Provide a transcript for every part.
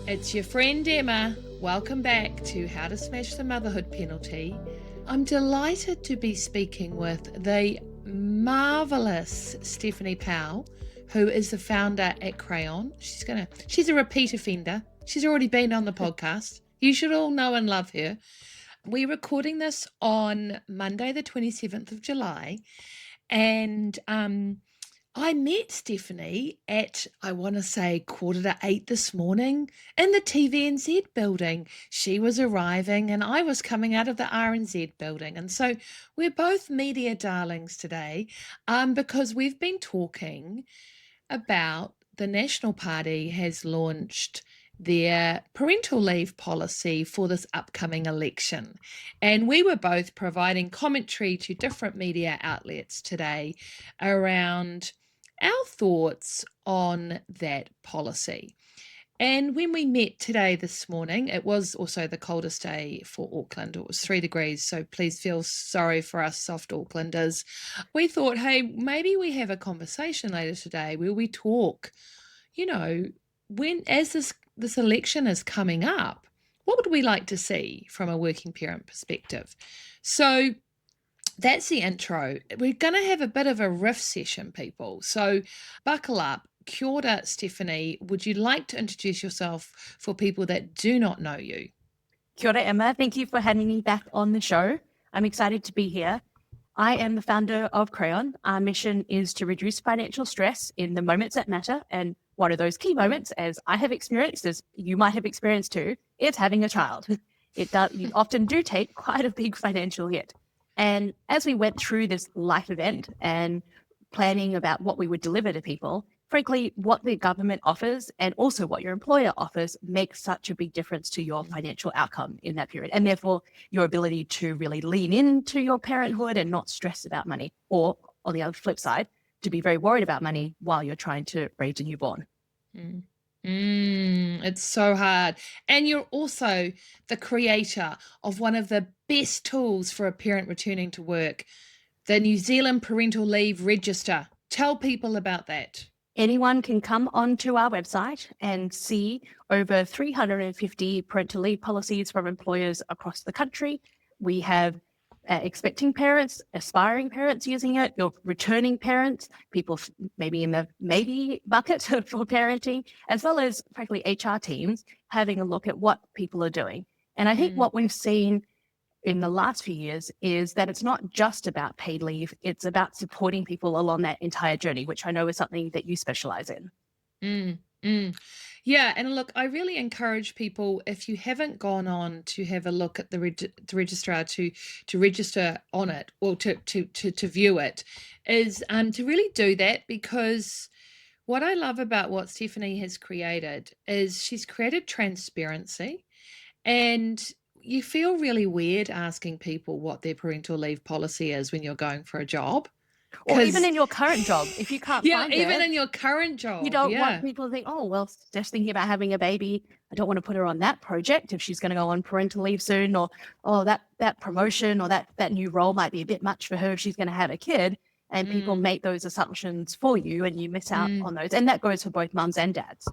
It's your friend Emma. Welcome back to How to Smash the Motherhood Penalty. I'm delighted to be speaking with the marvellous Stephanie Pow, who is the founder at Crayon. She's a repeat offender. She's already been on the podcast. You should all know and love her. We're recording this on Monday, the 27th of July, and I met Stephanie at, I want to say, 7:45 this morning in the TVNZ building. She was arriving and I was coming out of the RNZ building. And so we're both media darlings today because we've been talking about the National Party has launched their parental leave policy for this upcoming election. And we were both providing commentary to different media outlets today around our thoughts on that policy. And when we met today this morning, it was also the coldest day for Auckland. It was 3 degrees, so please feel sorry for us soft Aucklanders. We thought, hey, maybe we have a conversation later today where we talk, as this election is coming up, what would we like to see from a working parent perspective? So that's the intro. We're going to have a bit of a riff session, people. So buckle up. Kia ora, Stephanie. Would you like to introduce yourself for people that do not know you? Kia ora, Emma. Thank you for having me back on the show. I'm excited to be here. I am the founder of Crayon. Our mission is to reduce financial stress in the moments that matter. And one of those key moments, as I have experienced, as you might have experienced too, is having a child. You often do take quite a big financial hit. And as we went through this life event and planning about what we would deliver to people, frankly, what the government offers and also what your employer offers makes such a big difference to your financial outcome in that period. And therefore, your ability to really lean into your parenthood and not stress about money. Or on the other flip side, to be very worried about money while you're trying to raise a newborn. It's so hard. And you're also the creator of one of the best tools for a parent returning to work, the New Zealand Parental Leave Register. Tell people about that. Anyone can come onto our website and see over 350 parental leave policies from employers across the country. We have expecting parents, aspiring parents using it, your returning parents, people maybe in the maybe bucket for parenting, as well as, frankly, HR teams having a look at what people are doing. And I think what we've seen in the last few years is that it's not just about paid leave, it's about supporting people along that entire journey, which I know is something that you specialize in. Yeah, and look, I really encourage people, if you haven't gone on to have a look at the registrar to register on it or to view it, is to really do that, because what I love about what Stephanie has created is she's created transparency, and you feel really weird asking people what their parental leave policy is when you're going for a job. Or even in your current job, if you can't find it. Yeah, even in your current job. You don't want people to think, oh, well, Steph's thinking about having a baby. I don't want to put her on that project if she's going to go on parental leave soon, or, oh, that promotion or that new role might be a bit much for her if she's going to have a kid. And people make those assumptions for you and you miss out on those. And that goes for both mums and dads.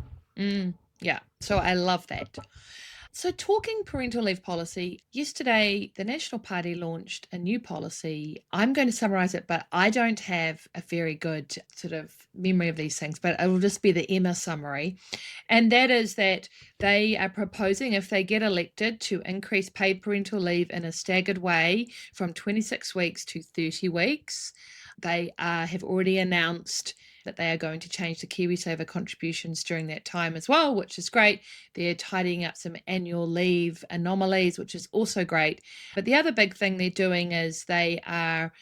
Yeah, so I love that. So talking parental leave policy, yesterday the National Party launched a new policy. I'm going to summarize it, but I don't have a very good sort of memory of these things, but it will just be the Emma summary. And that is that they are proposing, if they get elected, to increase paid parental leave in a staggered way from 26 weeks to 30 weeks. They have already announced that they are going to change the KiwiSaver contributions during that time as well, which is great. They're tidying up some annual leave anomalies, which is also great. But the other big thing they're doing is they are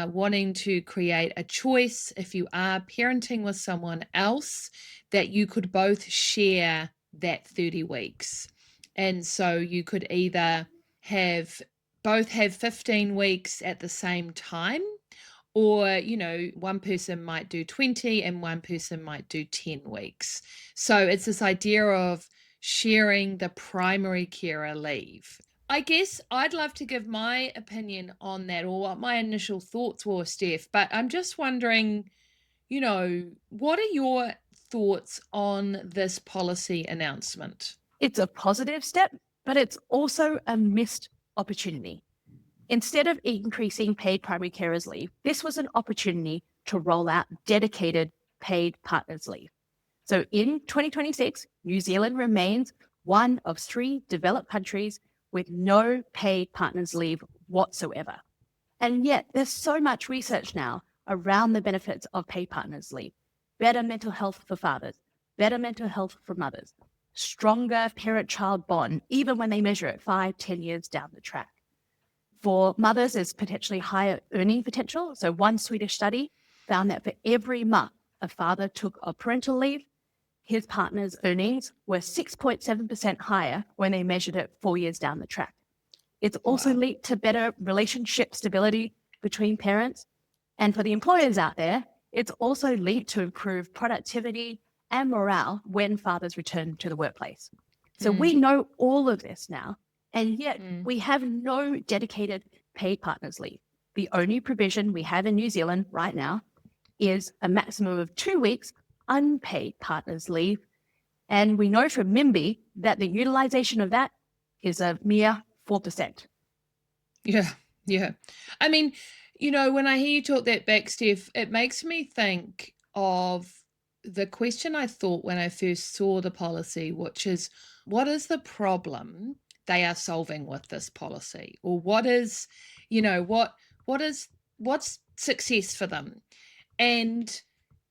wanting to create a choice, if you are parenting with someone else, that you could both share that 30 weeks. And so you could either both have 15 weeks at the same time, or, one person might do 20 and one person might do 10 weeks. So it's this idea of sharing the primary carer leave. I guess I'd love to give my opinion on that, or what my initial thoughts were, Steph, but I'm just wondering, what are your thoughts on this policy announcement? It's a positive step, but it's also a missed opportunity. Instead of increasing paid primary carers leave, this was an opportunity to roll out dedicated paid partners leave. So in 2026, New Zealand remains one of 3 developed countries with no paid partners leave whatsoever. And yet there's so much research now around the benefits of paid partners leave. Better mental health for fathers, better mental health for mothers, stronger parent-child bond, even when they measure it 5-10 years down the track. For mothers, there's potentially higher earning potential. So one Swedish study found that for every month a father took a parental leave, his partner's earnings were 6.7% higher when they measured it 4 years down the track. It's also linked to better relationship stability between parents. And for the employers out there, it's also linked to improved productivity and morale when fathers return to the workplace. So we know all of this now, and yet we have no dedicated paid partners leave. The only provision we have in New Zealand right now is a maximum of 2 weeks unpaid partners leave. And we know from MIMBY that the utilization of that is a mere 4%. Yeah. I mean, when I hear you talk that back, Steph, it makes me think of the question I thought when I first saw the policy, which is, what is the problem they are solving with this policy? Or what is, what's success for them? And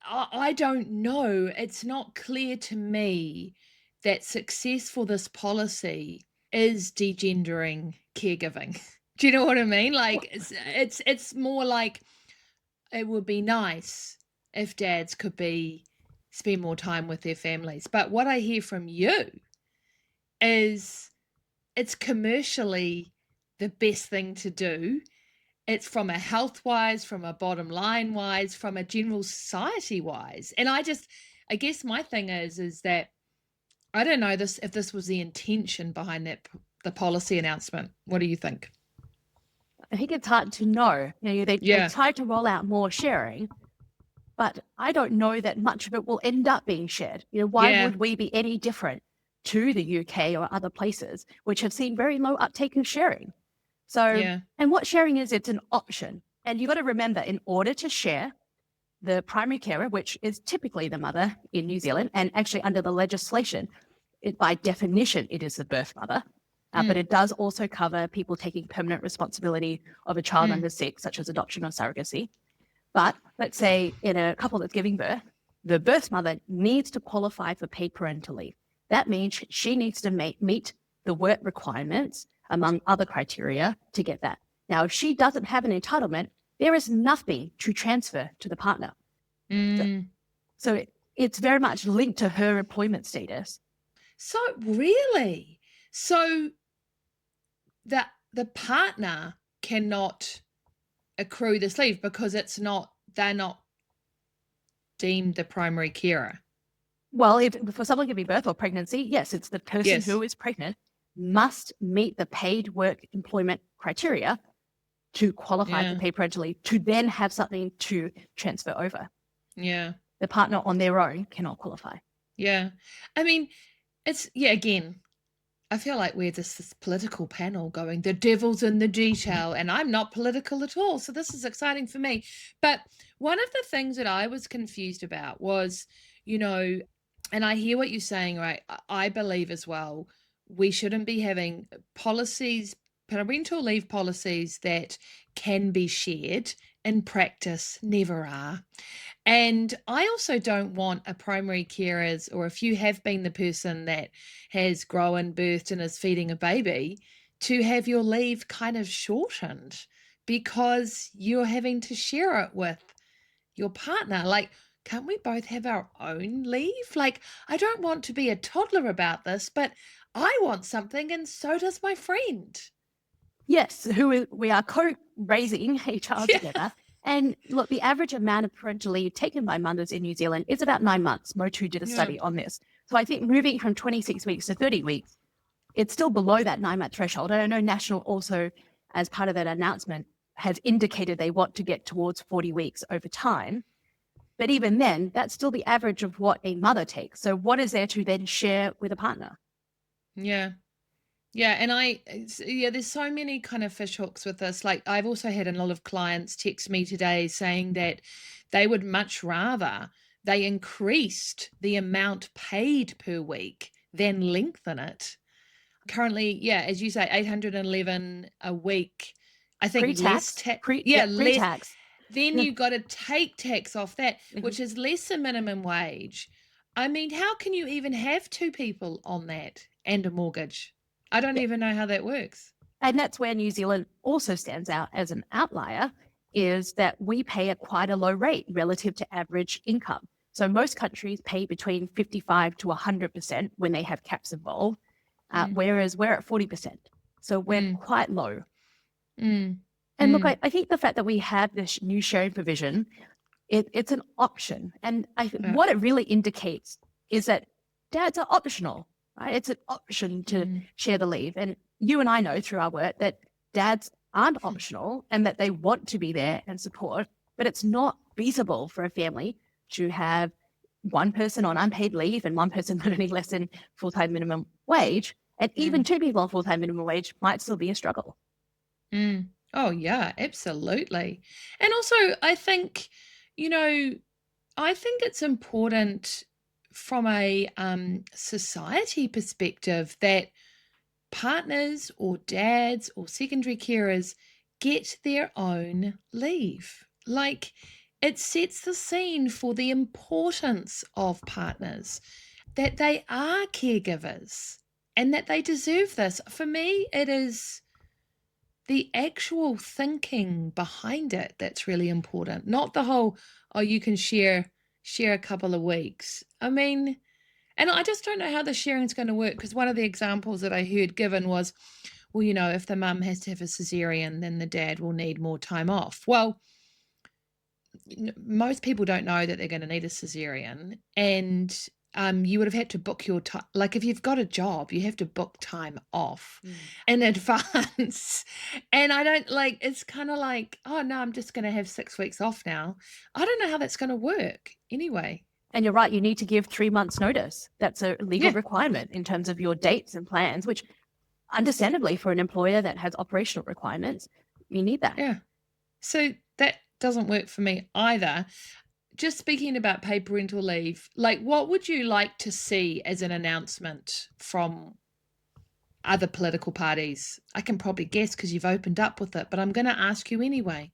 I don't know. It's not clear to me that success for this policy is degendering caregiving. Do you know what I mean? Like it's more like it would be nice if dads could spend more time with their families. But what I hear from you is it's commercially the best thing to do. It's from a health wise, from a bottom line wise, from a general society wise. And I guess my thing is that I don't know if this was the intention behind the policy announcement. What do you think? I think it's hard to know. They tried to roll out more sharing, but I don't know that much of it will end up being shared. Why would we be any different to the UK or other places which have seen very low uptake of sharing? So, and what sharing is, it's an option. And you've got to remember, in order to share, the primary carer, which is typically the mother in New Zealand, and actually under the legislation, by definition, it is the birth mother. But it does also cover people taking permanent responsibility of a child under 6, such as adoption or surrogacy. But let's say in a couple that's giving birth, the birth mother needs to qualify for paid parental leave. That means she needs to meet the work requirements, among other criteria, to get that. Now, if she doesn't have an entitlement, there is nothing to transfer to the partner. So it's very much linked to her employment status. So really? So that the partner cannot accrue this leave because they're not deemed the primary carer. Well, if for someone giving birth or pregnancy, yes, it's the person who is pregnant must meet the paid work employment criteria to qualify for paid parental leave, to then have something to transfer over. Yeah. The partner on their own cannot qualify. Yeah. I mean, again, I feel like we're this political panel going, the devil's in the detail, and I'm not political at all. So this is exciting for me. But one of the things that I was confused about was, and I hear what you're saying, right? I believe as well, we shouldn't be having parental leave policies that can be shared. In practice, never are. And I also don't want a primary carers, or if you have been the person that has grown, birthed, and is feeding a baby, to have your leave kind of shortened because you're having to share it with your partner. Like, can't we both have our own leave? Like, I don't want to be a toddler about this, but I want something, and so does my friend. Yes, we are co-raising a child together. And look, the average amount of parental leave taken by mothers in New Zealand is about 9 months. Mo2 did a study on this. So I think moving from 26 weeks to 30 weeks, it's still below that 9-month threshold. And I know National also, as part of that announcement, has indicated they want to get towards 40 weeks over time. But even then, that's still the average of what a mother takes. So what is there to then share with a partner? Yeah. Yeah, and there's so many kind of fish hooks with this. Like, I've also had a lot of clients text me today saying that they would much rather they increased the amount paid per week than lengthen it. Currently, yeah, as you say, 811 a week. I think less Pre-tax, tax. Yeah, less. pre-tax. Then Yeah. you got to take tax off that, Mhm. which is less than minimum wage. I mean, how can you even have two people on that and a mortgage? I don't Yeah. even know how that works. And that's where New Zealand also stands out as an outlier, is that we pay at quite a low rate relative to average income. So most countries pay between 55 to 100% when they have caps involved, Mm, whereas we're at 40%. So we're mm, quite low. mm, And look, mm, I think the fact that we have this new sharing provision, it's an option. And yeah, what it really indicates is that dads are optional, right? It's an option to mm, share the leave. And you and I know through our work that dads aren't optional and that they want to be there and support, but it's not feasible for a family to have one person on unpaid leave and one person earning less than full-time minimum wage. And even mm, two people on full-time minimum wage might still be a struggle. mm. Oh, yeah, absolutely. And also, I think, you know, I think it's important from a society perspective that partners or dads or secondary carers get their own leave. Like, it sets the scene for the importance of partners, that they are caregivers and that they deserve this. For me, it is the actual thinking behind it that's really important, not the whole, oh, you can share a couple of weeks. I mean, and I just don't know how the sharing's going to work, because one of the examples that I heard given was, well, if the mum has to have a cesarean, then the dad will need more time off. Well, most people don't know that they're going to need a cesarean, and you would have had to book your time. Like, if you've got a job, you have to book time off in advance. And I don't like, it's kind of like, oh no, I'm just going to have 6 weeks off now. I don't know how that's going to work anyway. And you're right, you need to give 3 months notice. That's a legal Yeah, requirement in terms of your dates and plans, which understandably for an employer that has operational requirements, you need that. yeah. So that doesn't work for me either. Just speaking about paid parental leave, like, what would you like to see as an announcement from other political parties? I can probably guess because you've opened up with it, but I'm going to ask you anyway.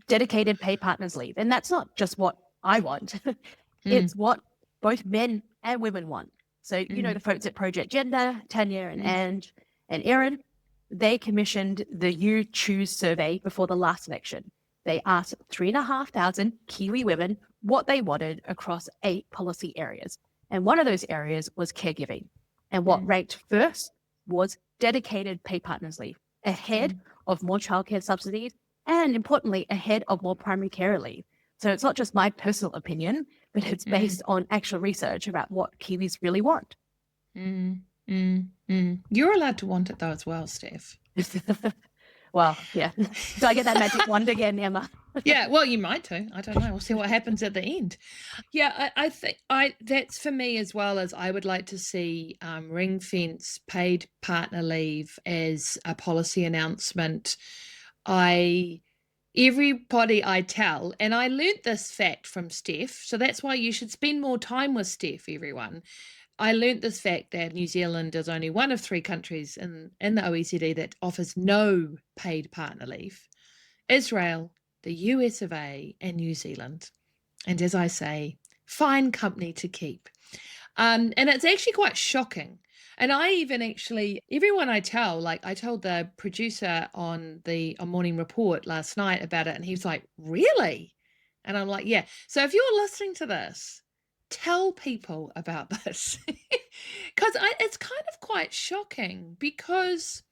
Dedicated paid partners leave. And that's not just what I want. Mm, It's what both men and women want. So, mm, the folks at Project Gender, Tanya and mm, Ange and Erin, they commissioned the You Choose survey before the last election. They asked 3,500 Kiwi women what they wanted across 8 policy areas. And one of those areas was caregiving. And what mm, ranked first was dedicated paid partners leave, ahead mm, of more childcare subsidies and, importantly, ahead of more primary care leave. So it's not just my personal opinion, but it's mm, based on actual research about what Kiwis really want. mm, mm, mm. You're allowed to want it though as well, Steph. Well, yeah. Do I get that magic wand again, Emma? Yeah, well, you might too. I don't know. We'll see what happens at the end. Yeah, I think that's for me as well. As I would like to see ring fence paid partner leave as a policy announcement. I Everybody I tell, and I learnt this fact from Steph, so that's why you should spend more time with Steph, everyone. I learnt this fact that New Zealand is only one of 3 countries in the OECD that offers no paid partner leave. Israel, the US of A, and New Zealand. And as I say, fine company to keep. And it's actually quite shocking. And I even actually, everyone I tell, like I told the producer on Morning Report last night about it, and he's like, really? And I'm like, yeah. So if you're listening to this, tell people about this. Because it's kind of quite shocking, because,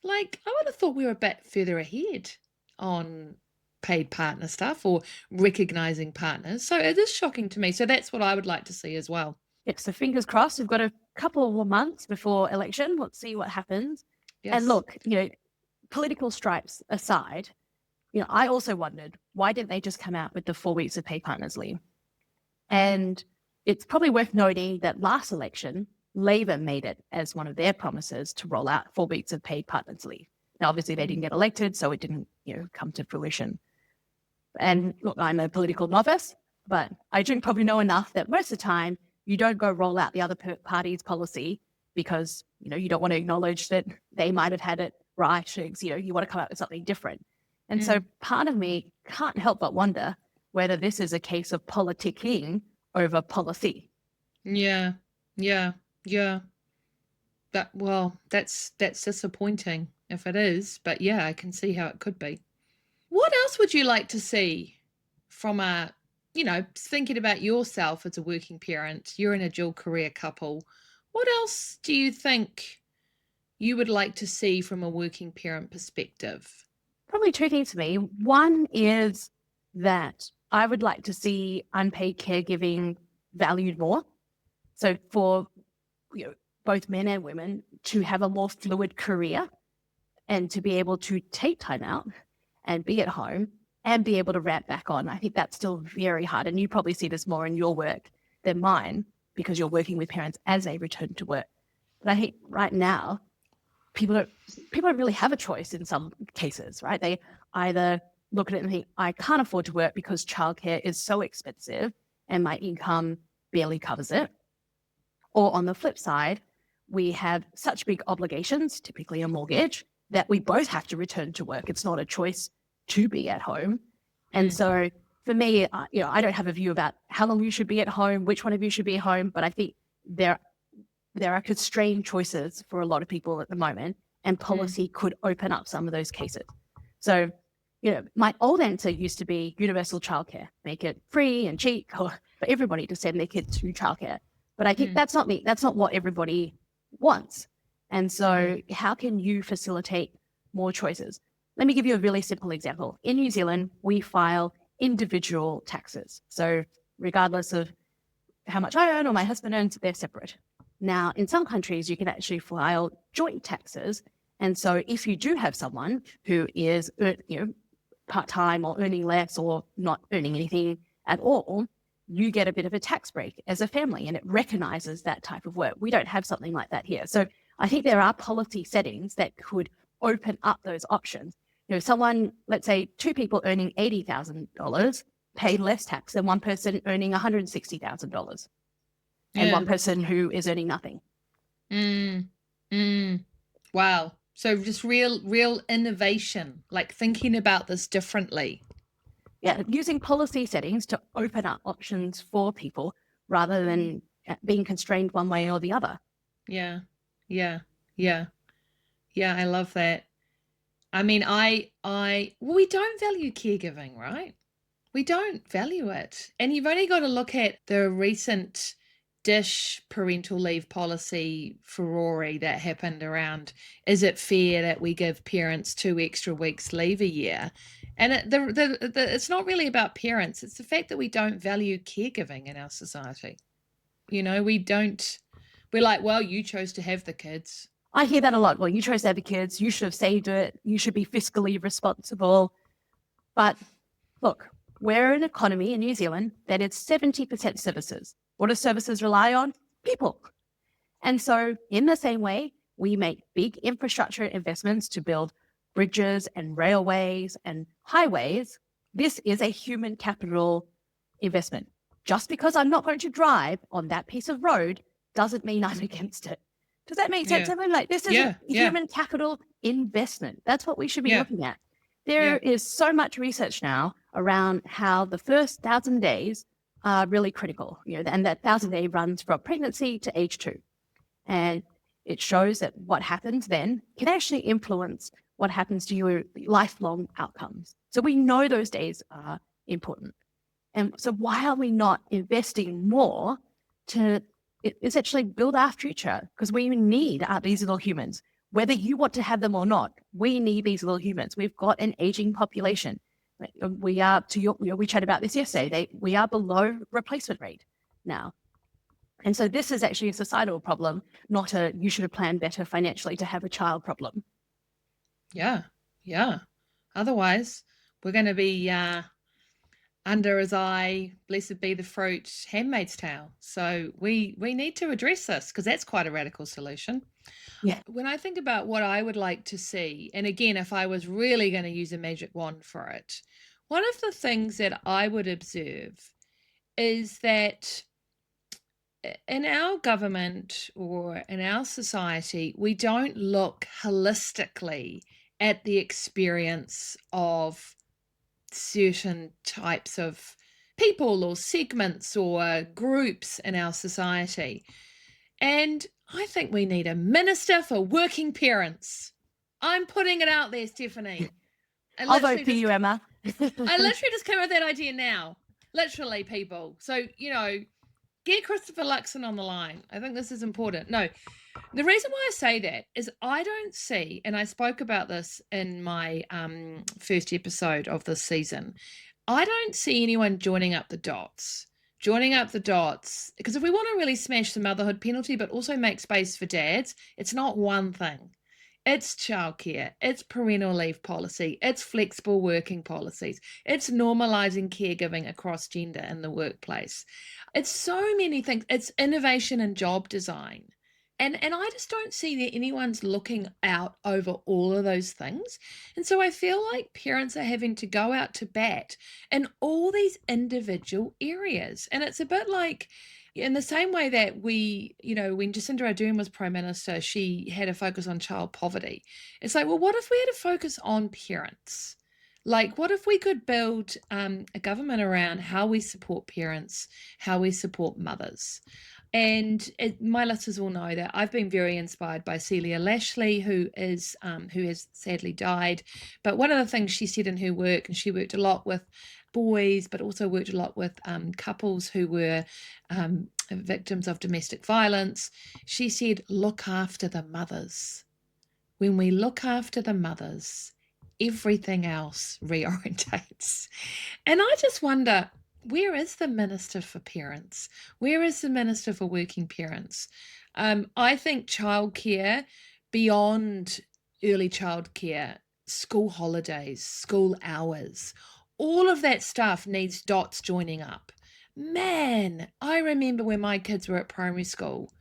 like, I would have thought we were a bit further ahead on paid partner stuff or recognizing partners. So it is shocking to me. So that's what I would like to see as well. Yeah, so fingers crossed. We've got a couple more months before election. Let's see what happens. And Yes. look, political stripes aside, I also wondered, why didn't they just come out with the 4 weeks of paid partners leave? And it's probably worth noting that last election, Labor made it as one of their promises to roll out 4 weeks of paid partners leave. Now, obviously, they didn't get elected, so it didn't, come to fruition. And look, I'm a political novice, but I do probably know enough that most of the time you don't go roll out the other party's policy because, you don't want to acknowledge that they might have had it right. You want to come up with something different. And so part of me can't help but wonder whether this is a case of politicking over policy. Yeah. That's disappointing if it is, but yeah, I can see how it could be. What else would you like to see from thinking about yourself as a working parent? You're in a dual career couple. What else do you think you would like to see from a working parent perspective? Probably 2 things for me. One is that I would like to see unpaid caregiving valued more. So for both men and women to have a more fluid career and to be able to take time out and be at home and be able to ramp back on. I think that's still very hard. And you probably see this more in your work than mine because you're working with parents as they return to work. But I think right now, people don't really have a choice in some cases, right? They either look at it and think, I can't afford to work because childcare is so expensive and my income barely covers it. Or on the flip side, we have such big obligations, typically a mortgage, that we both have to return to work. It's not a choice to be at home. And so for me, I don't have a view about how long you should be at home, which one of you should be at home, but I think there are constrained choices for a lot of people at the moment, and policy could open up some of those cases. So, my old answer used to be universal childcare, make it free and cheap for everybody to send their kids to childcare. But I think that's not what everybody wants. And so how can you facilitate more choices? Let me give you a really simple example. In New Zealand, we file individual taxes. So regardless of how much I earn or my husband earns, they're separate. Now, in some countries, you can actually file joint taxes. And so if you do have someone who is, part-time or earning less or not earning anything at all, you get a bit of a tax break as a family, and it recognizes that type of work. We don't have something like that here. So I think there are policy settings that could open up those options. Someone, let's say 2 people earning $80,000 pay less tax than one person earning $160,000 and one person who is earning nothing. Wow. So just real innovation, like thinking about this differently. Yeah, using policy settings to open up options for people rather than being constrained one way or the other. Yeah. I love that. I mean, we don't value caregiving, right? We don't value it. And you've only got to look at the recent dish parental leave policy furore that happened around, is it fair that we give parents 2 extra weeks leave a year? And it's not really about parents. It's the fact that we don't value caregiving in our society. We're like, well, you chose to have the kids. I hear that a lot. Well, you chose to have the kids. You should have saved it. You should be fiscally responsible. But look, we're an economy in New Zealand that is 70% services. What do services rely on? People. And so in the same way, we make big infrastructure investments to build bridges and railways and highways. This is a human capital investment. Just because I'm not going to drive on that piece of road doesn't mean I'm against it. Does that make sense? Yeah. I mean, like, this is a human capital investment. That's what we should be looking at. There is so much research now around how the first 1,000 days are really critical, and that 1,000-day runs from pregnancy to age 2. And it shows that what happens then can actually influence what happens to your lifelong outcomes. So we know those days are important. And so why are we not investing more to essentially build our future? Because we need these little humans. Whether you want to have them or not, we need these little humans. We've got an aging population. We are, we chatted about this yesterday, we are below replacement rate now. And so this is actually a societal problem, not a you should have planned better financially to have a child problem. Yeah. Otherwise, we're going to be under his eye, blessed be the fruit, handmaid's tale. So we need to address this because that's quite a radical solution. Yeah. When I think about what I would like to see, and again, if I was really going to use a magic wand for it, one of the things that I would observe is that in our government or in our society, we don't look holistically at the experience of certain types of people or segments or groups in our society. And I think we need a minister for working parents. I'm putting it out there, Stephanie. I'll vote for you, Emma. I literally just came up with that idea now. Literally, people. So, get Christopher Luxon on the line. I think this is important. No, the reason why I say that is I don't see, and I spoke about this in my first episode of this season, I don't see anyone joining up the dots. Because if we want to really smash the motherhood penalty, but also make space for dads, it's not one thing. It's childcare, it's parental leave policy, it's flexible working policies, it's normalizing caregiving across gender in the workplace. It's so many things. It's innovation and job design. And I just don't see that anyone's looking out over all of those things. And so I feel like parents are having to go out to bat in all these individual areas. And it's a bit like, in the same way that we, when Jacinda Ardern was Prime Minister, she had a focus on child poverty. It's like, well, what if we had a focus on parents? Like, what if we could build a government around how we support parents, how we support mothers? And my listeners will know that I've been very inspired by Celia Lashley, who has sadly died. But one of the things she said in her work, and she worked a lot with boys, but also worked a lot with couples who were victims of domestic violence. She said, look after the mothers. When we look after the mothers, everything else reorientates. And I just wonder, where is the Minister for Parents? Where is the Minister for Working Parents? I think childcare, beyond early childcare, school holidays, school hours, all of that stuff needs dots joining up. Man, I remember when my kids were at primary school,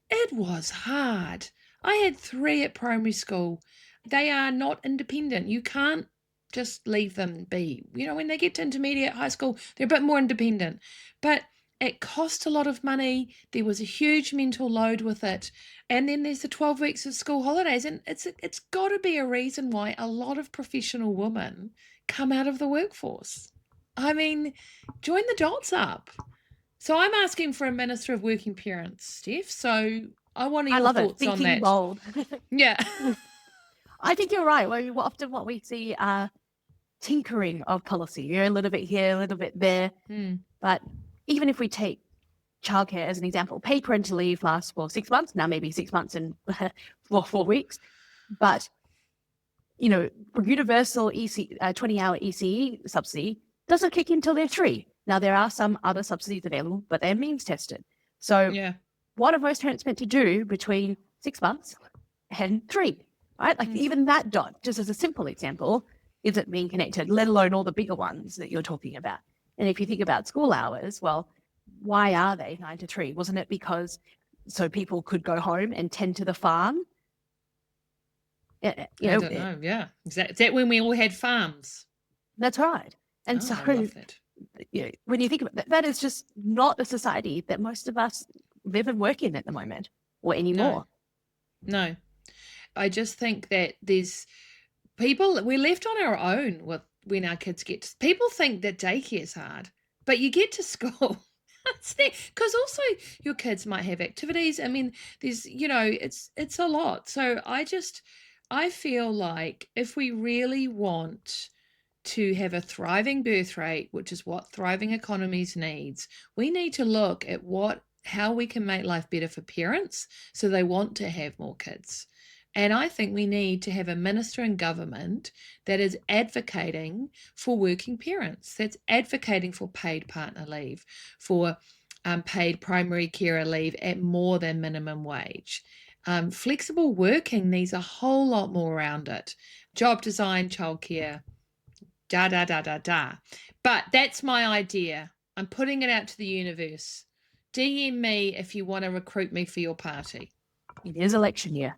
it was hard. I had 3 at primary school. They are not independent. You can't just leave them be. When they get to intermediate high school, they're a bit more independent. But it cost a lot of money. There was a huge mental load with it. And then there's the 12 weeks of school holidays. And it's got to be a reason why a lot of professional women come out of the workforce. I mean, join the dots up. So I'm asking for a Minister of Working Parents, Steph. So I want your thoughts on that. Thinking bold. Yeah. I think you're right. Well, often what we see are tinkering of policy. A little bit here, a little bit there. But even if we take childcare as an example, paid parental leave lasts for 6 months, now maybe 6 months and 4 weeks. But, universal 20-hour ECE subsidy doesn't kick in until they're 3. Now, there are some other subsidies available, but they're means tested. So what are most parents meant to do between 6 months and 3? Right? Like even that dot, just as a simple example, isn't being connected, let alone all the bigger ones that you're talking about. And if you think about school hours, well, why are they 9 to 3? Wasn't it because so people could go home and tend to the farm? I don't know. Yeah. Is that when we all had farms? That's right. And so I love that. When you think about that, that is just not the society that most of us live and work in at the moment or anymore. No. I just think that there's people, we're left on our own when our kids people think that daycare is hard, but you get to school. Because also your kids might have activities. I mean, there's, it's a lot. So I feel like if we really want to have a thriving birth rate, which is what thriving economies needs, we need to look at how we can make life better for parents so they want to have more kids. And I think we need to have a minister in government that is advocating for working parents, that's advocating for paid partner leave, for paid primary carer leave at more than minimum wage. Flexible working needs a whole lot more around it. Job design, childcare, da, da, da, da, da. But that's my idea. I'm putting it out to the universe. DM me if you want to recruit me for your party. It is election year.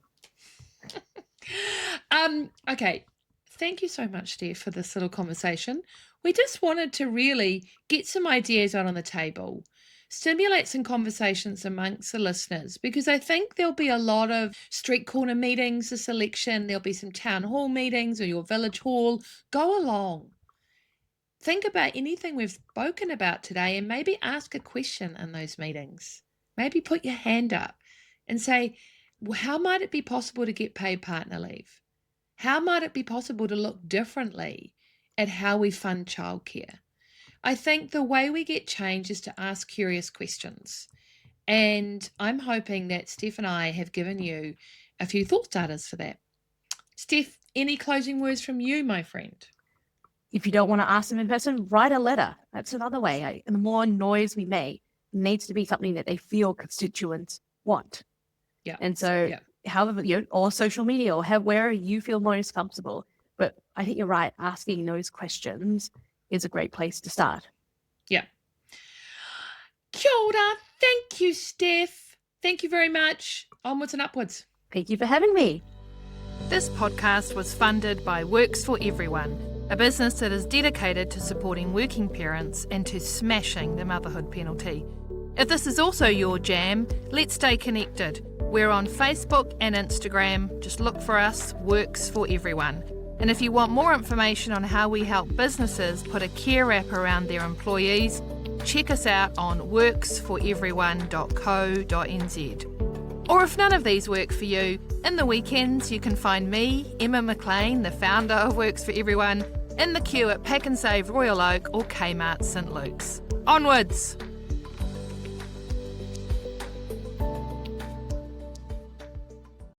Okay. Thank you so much, Steph, for this little conversation. We just wanted to really get some ideas out on the table, stimulate some conversations amongst the listeners, because I think there'll be a lot of street corner meetings this election. There'll be some town hall meetings or your village hall. Go along. Think about anything we've spoken about today and maybe ask a question in those meetings. Maybe put your hand up and say, well, how might it be possible to get paid partner leave? How might it be possible to look differently at how we fund childcare? I think the way we get change is to ask curious questions. And I'm hoping that Steph and I have given you a few thought starters for that. Steph, any closing words from you, my friend? If you don't want to ask them in person, write a letter. That's another way. The more noise we make, it needs to be something that they feel constituents want. Yeah. And so, however, or social media, or where you feel most comfortable. But I think you're right. Asking those questions is a great place to start. Yeah. Kia ora. Thank you, Steph. Thank you very much. Onwards and upwards. Thank you for having me. This podcast was funded by Works for Everyone, a business that is dedicated to supporting working parents and to smashing the motherhood penalty. If this is also your jam, let's stay connected. We're on Facebook and Instagram. Just look for us, Works for Everyone. And if you want more information on how we help businesses put a care wrap around their employees, check us out on worksforeveryone.co.nz. Or if none of these work for you, in the weekends you can find me, Emma McLean, the founder of Works for Everyone, in the queue at Pack and Save Royal Oak or Kmart St Luke's. Onwards!